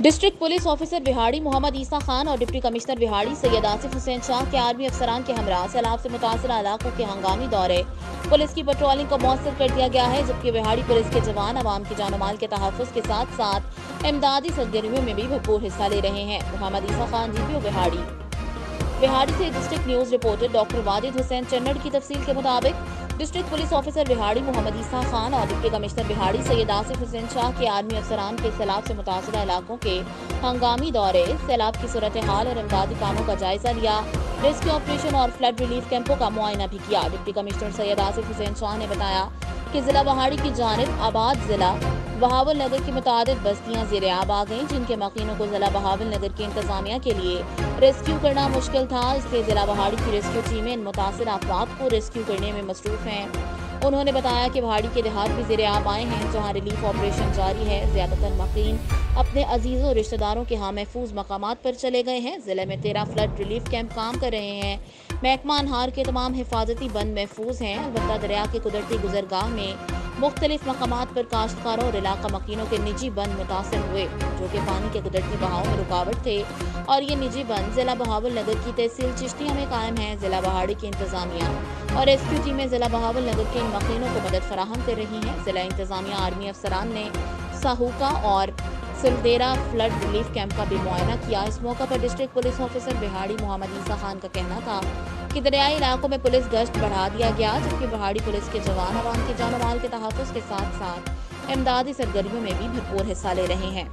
District police officer बिहाड़ी मोहम्मद ईसा खान और deputy commissioner बिहाड़ी सैयद आसिफ हुसैन शाह के आर्मी अफसरान के हमरा सैलाब से मुतासरा इलाकों के हंगामी दौरे पुलिस की पेट्रोलिंग को मौसर कर दिया गया है, जबकि बिहाड़ी पुलिस के जवान आवाम के जानो माल के तहफ़्फ़ुज़ के साथ साथ इमदादी सरगर्मियों में भी भरपूर हिस्सा ले रहे हैं। मोहम्मद ईसा खान जीपीओ बिहाड़ी से district news reporter doctor Wajid Hussain चन्नड़ की तफसील के मुताबिक डिस्ट्रिक्ट पुलिस ऑफिसर बिहाड़ी मोहम्मद ईसा खान और डिप्टी कमिश्नर बिहाड़ी सैयद आसिफ हुसैन शाह के आर्मी अफसरान के सैलाब से मुतासरा इलाकों के हंगामी दौरे, सैलाब की सूरत हाल और इमदादी कामों का जायजा लिया, रेस्क्यू ऑपरेशन और फ्लड रिलीफ कैंपों का मुआयना भी किया। डिप्टी कमिश्नर सैयद आसिफ हुसैन शाह ने बताया कि जिला बिहाड़ी की जानिब आबाद जिला बहावल नगर की मुतादिद बस्तियां ज़ेरे आब आ गईं, जिनके मकीनों को जिला बहावल नगर की इंतजामिया के लिए रेस्क्यू करना मुश्किल था। इसलिए जिला बहाड़ी की रेस्क्यू टीमें इन मुतासिर अफराद को रेस्क्यू करने में मसरूफ हैं। उन्होंने बताया कि पहाड़ी के देहात भी ज़ेरे आब आए हैं, जहाँ रिलीफ ऑपरेशन जारी है। ज़्यादातर मकीन अपने अजीज़ों रिश्तेदारों के यहाँ महफूज मकामात पर चले गए हैं। जिले में 13 फ्लड रिलीफ कैंप काम कर रहे हैं। महकमा अनहार के तमाम हिफाजती बंद महफूज हैं। अलबत्ता दरिया के कुदरती गुजरगाह में मुख्तलिफ मकामात पर काश्तकारों और इलाका मकीनों के निजी बंद मुतासर हुए, जो कि पानी के कुदरती बहाव में रुकावट थे। और ये निजी बंद जिला बहावल नगर की तहसील चिश्तिया में कायम है। जिला बहाड़ी की इंतजामिया और रेस्क्यू टीमें जिला बहावल नगर के इन मकीनों को मदद फराहम कर रही हैं। जिला इंतजामिया आर्मी अफसरान ने साहूका और सिलदेरा फ्लड रिलीफ कैंप का भी मुआयना किया। इस मौका पर डिस्ट्रिक्ट पुलिस ऑफिसर बिहाड़ी मोहम्मद ईसा खान का कहना था कि दरियाई इलाकों में पुलिस गश्त बढ़ा दिया गया, जबकि बिहाड़ी पुलिस के जवान आवाम के जानो माल के तहफ़्फ़ुज़ के साथ साथ इमदादी सरगर्मियों में भी भरपूर हिस्सा ले रहे हैं।